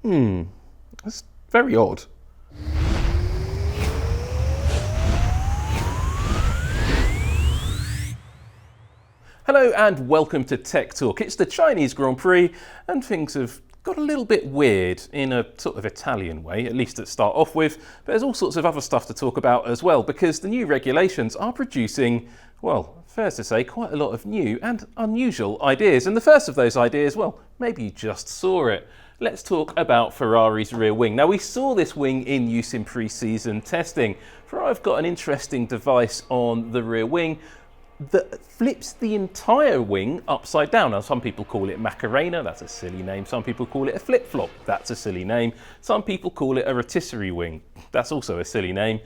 That's very odd. Hello and welcome to Tech Talk. It's the Chinese Grand Prix and things have got a little bit weird in a sort of Italian way, at least to start off with, but there's all sorts of other stuff to talk about as well because the new regulations are producing, well, fair to say, quite a lot of new and unusual ideas. And the first of those ideas, well, maybe you just saw it. Let's talk about Ferrari's rear wing. Now, we saw this wing in use in pre-season testing. Ferrari have got an interesting device on the rear wing that flips the entire wing upside down. Now, some people call it Macarena, that's a silly name. Some people call it a flip-flop, that's a silly name. Some people call it a rotisserie wing, that's also a silly name.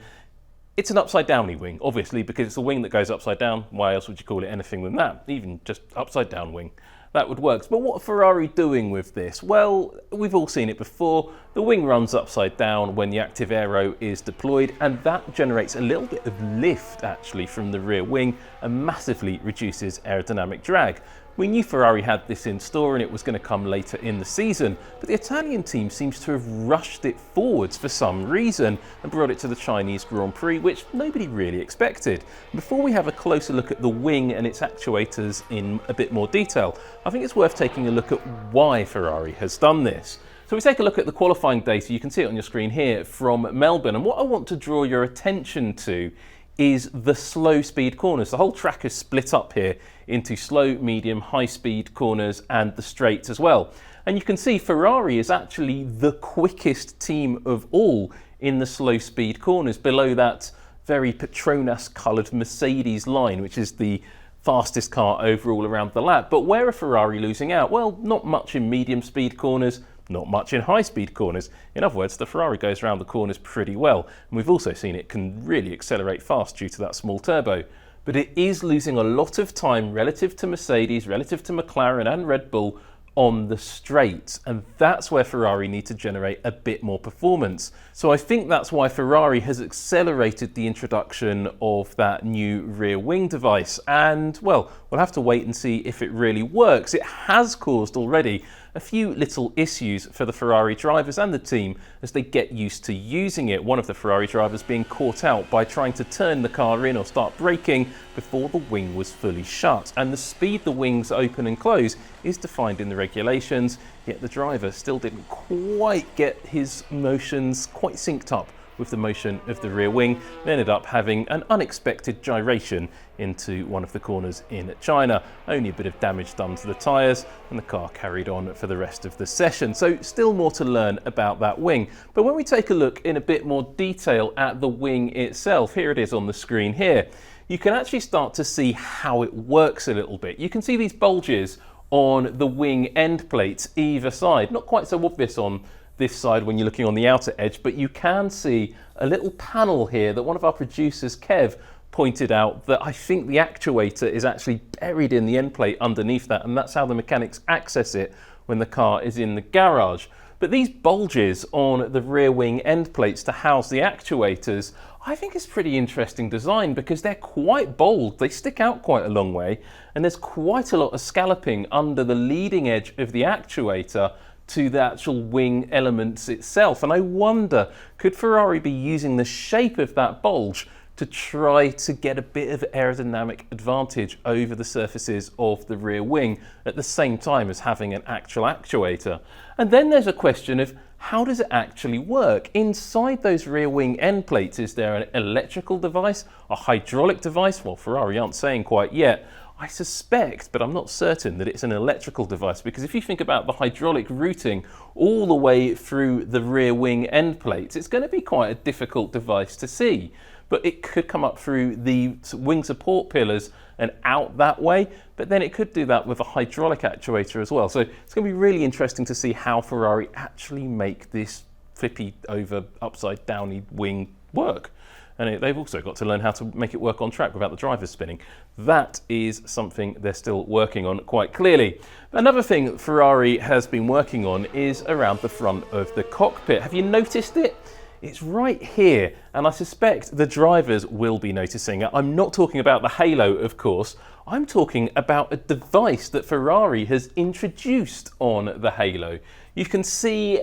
It's an upside-downy wing, obviously, because it's a wing that goes upside down. Why else would you call it anything than that? Even just upside-down wing. That would work. But what are Ferrari doing with this? Well, we've all seen it before. The wing runs upside down when the active aero is deployed, and that generates a little bit of lift actually from the rear wing and massively reduces aerodynamic drag. We knew Ferrari had this in store and it was going to come later in the season, but the Italian team seems to have rushed it forwards for some reason and brought it to the Chinese Grand Prix, which nobody really expected. Before we have a closer look at the wing and its actuators in a bit more detail, I think it's worth taking a look at why Ferrari has done this. So we take a look at the qualifying data, you can see it on your screen here from Melbourne, and what I want to draw your attention to is the slow speed corners. The whole track is split up here into slow, medium, high speed corners and the straights as well. And you can see Ferrari is actually the quickest team of all in the slow speed corners, below that very Petronas coloured Mercedes line, which is the fastest car overall around the lap. But where are Ferrari losing out? Well, not much in medium speed corners, not much in high-speed corners. In other words, the Ferrari goes around the corners pretty well. And we've also seen it can really accelerate fast due to that small turbo. But it is losing a lot of time relative to Mercedes, relative to McLaren and Red Bull on the straights, and that's where Ferrari need to generate a bit more performance. So I think that's why Ferrari has accelerated the introduction of that new rear wing device, and well, we'll have to wait and see if it really works. It has caused already a few little issues for the Ferrari drivers and the team as they get used to using it. One of the Ferrari drivers being caught out by trying to turn the car in or start braking before the wing was fully shut. And the speed the wings open and close is defined in the regulations, yet the driver still didn't quite get his motions quite synced up with the motion of the rear wing, and ended up having an unexpected gyration into one of the corners in China. Only a bit of damage done to the tyres, and the car carried on for the rest of the session. So still more to learn about that wing. But when we take a look in a bit more detail at the wing itself, here it is on the screen here, you can actually start to see how it works a little bit. You can see these bulges on the wing end plates either side. Not quite so obvious on this side when you're looking on the outer edge, but you can see a little panel here that one of our producers, Kev, pointed out that I think the actuator is actually buried in the end plate underneath that, and that's how the mechanics access it when the car is in the garage. But these bulges on the rear wing end plates to house the actuators, I think is pretty interesting design because they're quite bold. They stick out quite a long way, and there's quite a lot of scalloping under the leading edge of the actuator to the actual wing elements itself. And I wonder, could Ferrari be using the shape of that bulge to try to get a bit of aerodynamic advantage over the surfaces of the rear wing at the same time as having an actual actuator? And then there's a question of how does it actually work? Inside those rear wing end plates, is there an electrical device, a hydraulic device? Well, Ferrari aren't saying quite yet. I suspect, but I'm not certain, that it's an electrical device, because if you think about the hydraulic routing all the way through the rear wing end plates, it's going to be quite a difficult device to see. But it could come up through the wing support pillars and out that way, but then it could do that with a hydraulic actuator as well. So it's going to be really interesting to see how Ferrari actually make this flippy over upside downy wing work. And they've also got to learn how to make it work on track without the drivers spinning. That is something they're still working on quite clearly. Another thing Ferrari has been working on is around the front of the cockpit. Have you noticed it? It's right here, and I suspect the drivers will be noticing it. I'm not talking about the halo, of course. I'm talking about a device that Ferrari has introduced on the halo. You can see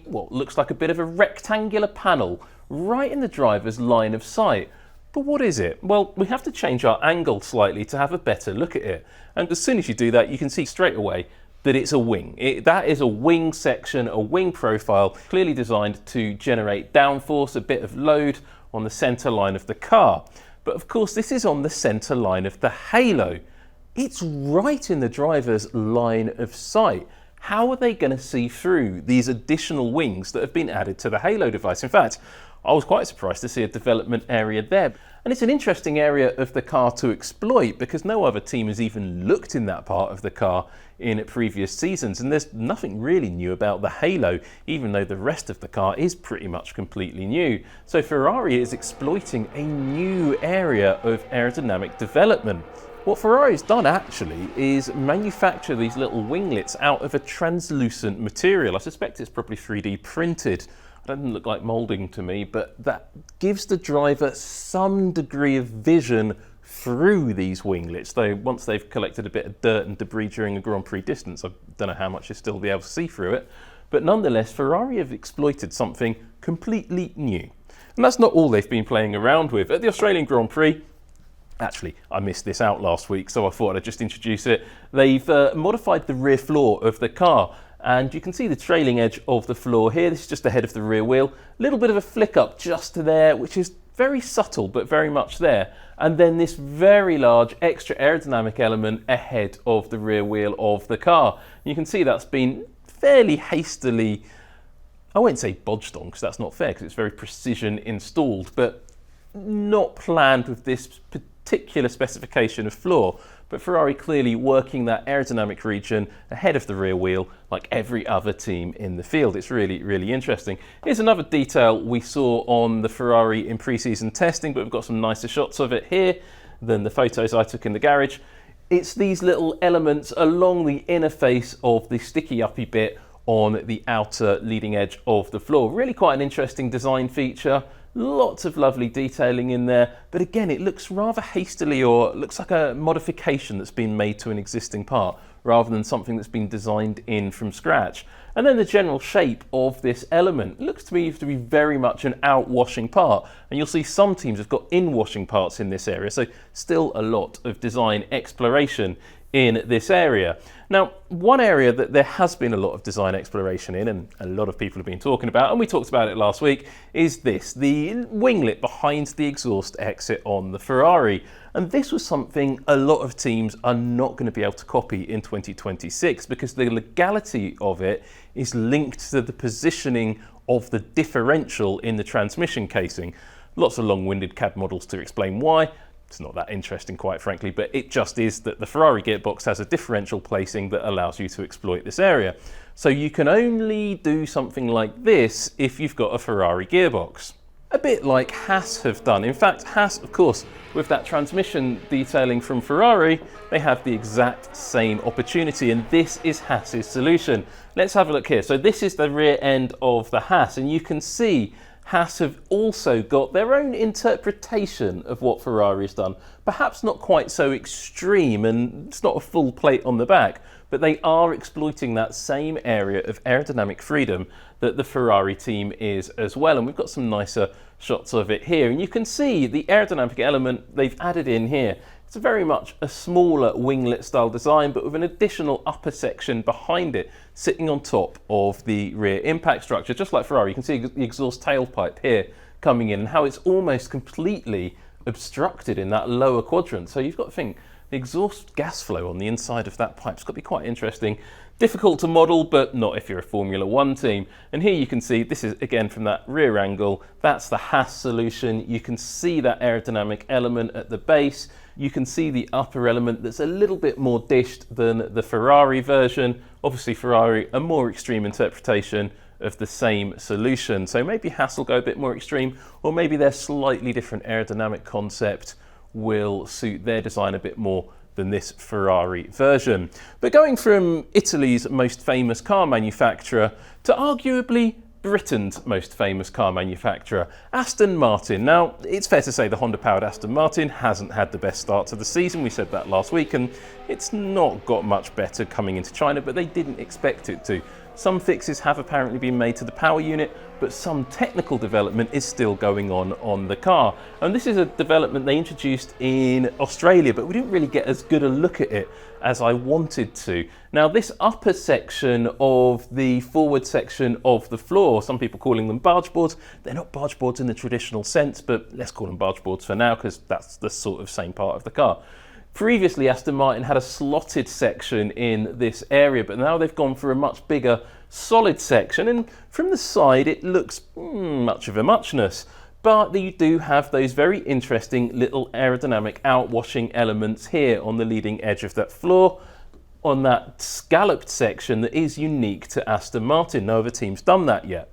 what looks like a bit of a rectangular panel right in the driver's line of sight. But what is it? Well, we have to change our angle slightly to have a better look at it. And as soon as you do that, you can see straight away that it's a wing. That is a wing section, a wing profile, clearly designed to generate downforce, a bit of load on the centre line of the car. But of course, this is on the centre line of the halo. It's right in the driver's line of sight. How are they going to see through these additional wings that have been added to the halo device? In fact, I was quite surprised to see a development area there. And it's an interesting area of the car to exploit because no other team has even looked in that part of the car in previous seasons. And there's nothing really new about the halo, even though the rest of the car is pretty much completely new. So Ferrari is exploiting a new area of aerodynamic development. What Ferrari's done actually is manufacture these little winglets out of a translucent material. I suspect it's probably 3D printed. Doesn't look like moulding to me, but that gives the driver some degree of vision through these winglets, though once they've collected a bit of dirt and debris during a Grand Prix distance, I don't know how much you'll still be able to see through it. But nonetheless, Ferrari have exploited something completely new. And that's not all they've been playing around with. At the Australian Grand Prix, actually, I missed this out last week, so I thought I'd just introduce it. They've modified the rear floor of the car. And you can see the trailing edge of the floor here. This is just the head of the rear wheel. A little bit of a flick up just to there, which is very subtle, but very much there. And then this very large extra aerodynamic element ahead of the rear wheel of the car. You can see that's been fairly hastily, I won't say bodged on, because that's not fair, because it's very precision installed, but not planned with this particular specification of floor. But Ferrari clearly working that aerodynamic region ahead of the rear wheel like every other team in the field. It's really, really interesting. Here's another detail we saw on the Ferrari in pre-season testing, but we've got some nicer shots of it here than the photos I took in the garage. It's these little elements along the inner face of the sticky uppy bit on the outer leading edge of the floor. Really quite an interesting design feature. Lots of lovely detailing in there, but again, it looks rather hastily, or looks like a modification that's been made to an existing part rather than something that's been designed in from scratch. And then the general shape of this element looks to me to be very much an outwashing part, and you'll see some teams have got inwashing parts in this area, so still a lot of design exploration in this area. Now, one area that there has been a lot of design exploration in, and a lot of people have been talking about, and we talked about it last week, is this, the winglet behind the exhaust exit on the Ferrari. And this was something a lot of teams are not going to be able to copy in 2026 because the legality of it is linked to the positioning of the differential in the transmission casing. Lots of long-winded CAD models to explain why. It's not that interesting, quite frankly, but it just is that the Ferrari gearbox has a differential placing that allows you to exploit this area. So you can only do something like this if you've got a Ferrari gearbox. A bit like Haas have done. In fact, Haas, of course, with that transmission detailing from Ferrari, they have the exact same opportunity, and this is Haas's solution. Let's have a look here. So this is the rear end of the Haas, and you can see Haas have also got their own interpretation of what Ferrari's done. Perhaps not quite so extreme, and it's not a full plate on the back, but they are exploiting that same area of aerodynamic freedom that the Ferrari team is as well. And we've got some nicer shots of it here. And you can see the aerodynamic element they've added in here. It's very much a smaller winglet style design, but with an additional upper section behind it, sitting on top of the rear impact structure. Just like Ferrari, you can see the exhaust tailpipe here coming in and how it's almost completely obstructed in that lower quadrant. So you've got to think, the exhaust gas flow on the inside of that pipe's got to be quite interesting. Difficult to model, but not if you're a Formula One team. And here you can see, this is again from that rear angle, that's the Haas solution. You can see that aerodynamic element at the base. You can see the upper element that's a little bit more dished than the Ferrari version. Obviously Ferrari, a more extreme interpretation of the same solution. So maybe Haas will go a bit more extreme, or maybe their slightly different aerodynamic concept will suit their design a bit more than this Ferrari version. But going from Italy's most famous car manufacturer to arguably Britain's most famous car manufacturer, Aston Martin. Now, it's fair to say the Honda-powered Aston Martin hasn't had the best start to the season. We said that last week, and it's not got much better coming into China, but they didn't expect it to. Some fixes have apparently been made to the power unit, but some technical development is still going on the car. And this is a development they introduced in Australia, but we didn't really get as good a look at it as I wanted to. Now, this upper section of the forward section of the floor, some people calling them bargeboards. They're not bargeboards in the traditional sense, but let's call them bargeboards for now because that's the sort of same part of the car. Previously, Aston Martin had a slotted section in this area, but now they've gone for a much bigger solid section, and from the side it looks much of a muchness. But you do have those very interesting little aerodynamic outwashing elements here on the leading edge of that floor, on that scalloped section that is unique to Aston Martin. No other team's done that yet.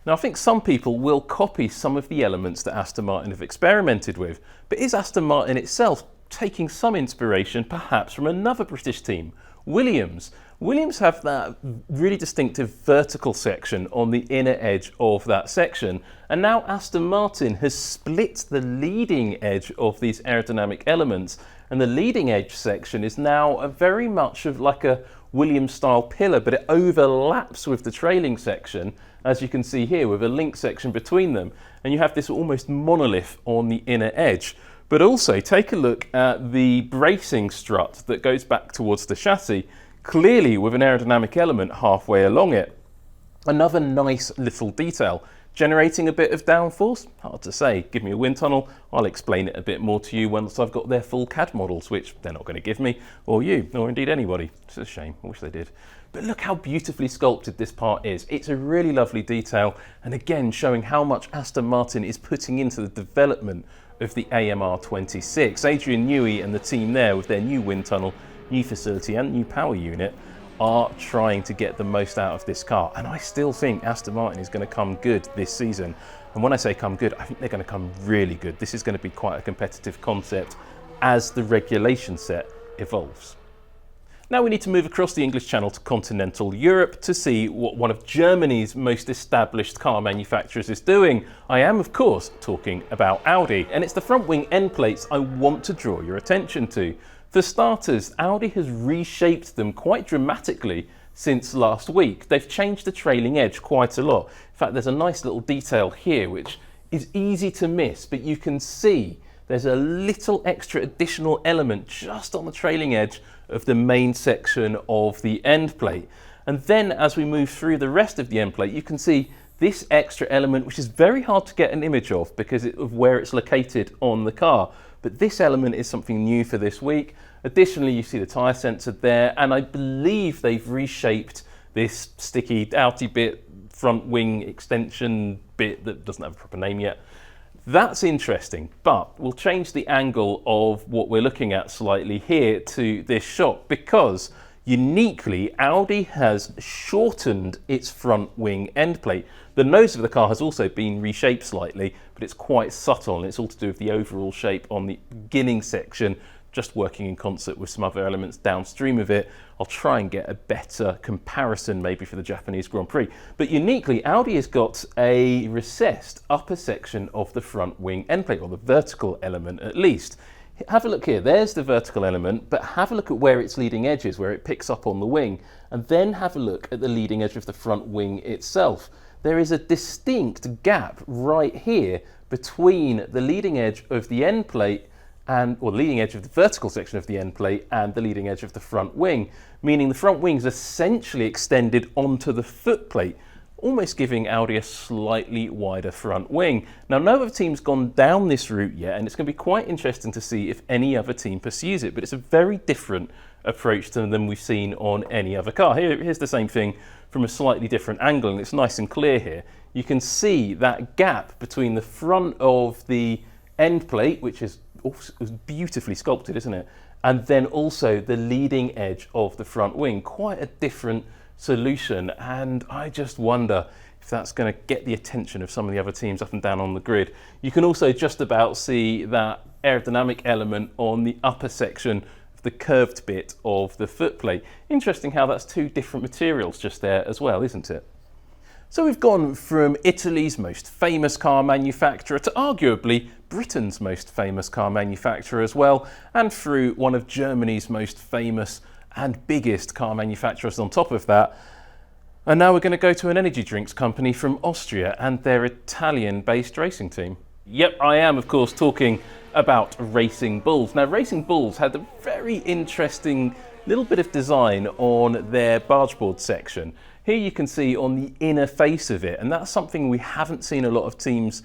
Now, I think some people will copy some of the elements that Aston Martin have experimented with, but is Aston Martin itself taking some inspiration perhaps from another British team, Williams? Williams have that really distinctive vertical section on the inner edge of that section, and now Aston Martin has split the leading edge of these aerodynamic elements, and the leading edge section is now a very much of like a Williams style pillar, but it overlaps with the trailing section, as you can see here, with a link section between them, and you have this almost monolith on the inner edge. But also take a look at the bracing strut that goes back towards the chassis, clearly with an aerodynamic element halfway along it. Another nice little detail, generating a bit of downforce. Hard to say. Give me a wind tunnel, I'll explain it a bit more to you once I've got their full CAD models, which they're not going to give me, or you, or indeed anybody. It's a shame, I wish they did. But look how beautifully sculpted this part is. It's a really lovely detail, and again showing how much Aston Martin is putting into the development of the AMR 26. Adrian Newey and the team there with their new wind tunnel, new facility and new power unit are trying to get the most out of this car, and I still think Aston Martin is going to come good this season. And when I say come good, I think they're going to come really good. This is going to be quite a competitive concept as the regulation set evolves. Now we need to move across the English Channel to continental Europe to see what one of Germany's most established car manufacturers is doing. I am, of course, talking about Audi, and it's the front wing end plates I want to draw your attention to. For starters, Audi has reshaped them quite dramatically since last week. They've changed the trailing edge quite a lot. In fact, there's a nice little detail here which is easy to miss, but you can see there's a little extra additional element just on the trailing edge of the main section of the end plate. And then as we move through the rest of the end plate, you can see this extra element, which is very hard to get an image of because of where it's located on the car. But this element is something new for this week. Additionally, you see the tyre sensor there, and I believe they've reshaped this sticky Audi bit, front wing extension bit that doesn't have a proper name yet. That's interesting, but we'll change the angle of what we're looking at slightly here to this shot, because uniquely Audi has shortened its front wing end plate. The nose of the car has also been reshaped slightly, but it's quite subtle, and it's all to do with the overall shape on the beginning section, just working in concert with some other elements downstream of it. I'll try and get a better comparison maybe for the Japanese Grand Prix. But uniquely, Audi has got a recessed upper section of the front wing end plate, or the vertical element at least. Have a look here, there's the vertical element, but have a look at where its leading edge is, where it picks up on the wing, and then have a look at the leading edge of the front wing itself. There is a distinct gap right here between the leading edge of the end plate or the leading edge of the vertical section of the end plate and the leading edge of the front wing, meaning the front wing is essentially extended onto the foot plate, almost giving Audi a slightly wider front wing. Now, no other team's gone down this route yet, and it's going to be quite interesting to see if any other team pursues it, but it's a very different approach than we've seen on any other car. Here's the same thing from a slightly different angle, and it's nice and clear here. You can see that gap between the front of the end plate, which is beautifully sculpted, isn't it? And then also the leading edge of the front wing. Quite a different solution, and I just wonder if that's going to get the attention of some of the other teams up and down on the grid. You can also just about see that aerodynamic element on the upper section of the curved bit of the foot plate. Interesting how that's two different materials just there as well, isn't it? So we've gone from Italy's most famous car manufacturer to arguably Britain's most famous car manufacturer as well, and through one of Germany's most famous and biggest car manufacturers on top of that. And now we're going to go to an energy drinks company from Austria and their Italian-based racing team. Yep, I am of course talking about Racing Bulls. Now Racing Bulls had a very interesting little bit of design on their bargeboard section. Here you can see on the inner face of it, and that's something we haven't seen a lot of teams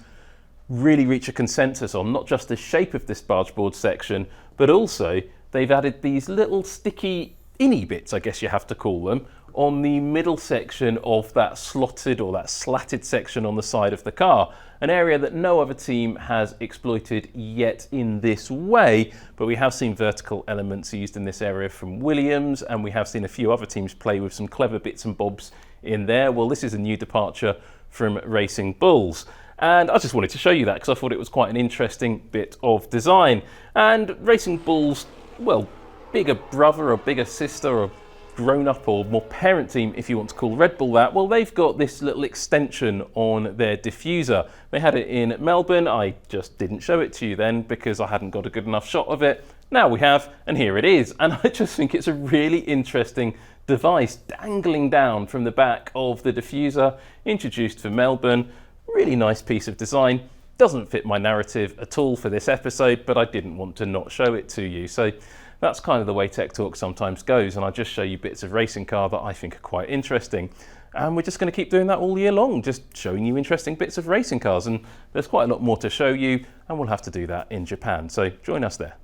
really reach a consensus on, not just the shape of this bargeboard section, but also they've added these little sticky innie bits, I guess you have to call them, on the middle section of that slotted or that slatted section on the side of the car, an area that no other team has exploited yet in this way, but we have seen vertical elements used in this area from Williams, and we have seen a few other teams play with some clever bits and bobs in there. Well, this is a new departure from Racing Bulls, and I just wanted to show you that because I thought it was quite an interesting bit of design. And Racing Bulls, well, bigger brother or bigger sister or grown-up or more parent team, if you want to call Red Bull that, well, they've got this little extension on their diffuser. They had it in Melbourne. I just didn't show it to you then because I hadn't got a good enough shot of it. Now we have, and here it is. And I just think it's a really interesting device dangling down from the back of the diffuser, introduced for Melbourne. Really nice piece of design. Doesn't fit my narrative at all for this episode, but I didn't want to not show it to you. So that's kind of the way Tech Talk sometimes goes, and I just show you bits of racing car that I think are quite interesting. And we're just going to keep doing that all year long, just showing you interesting bits of racing cars. And there's quite a lot more to show you, and we'll have to do that in Japan. So join us there.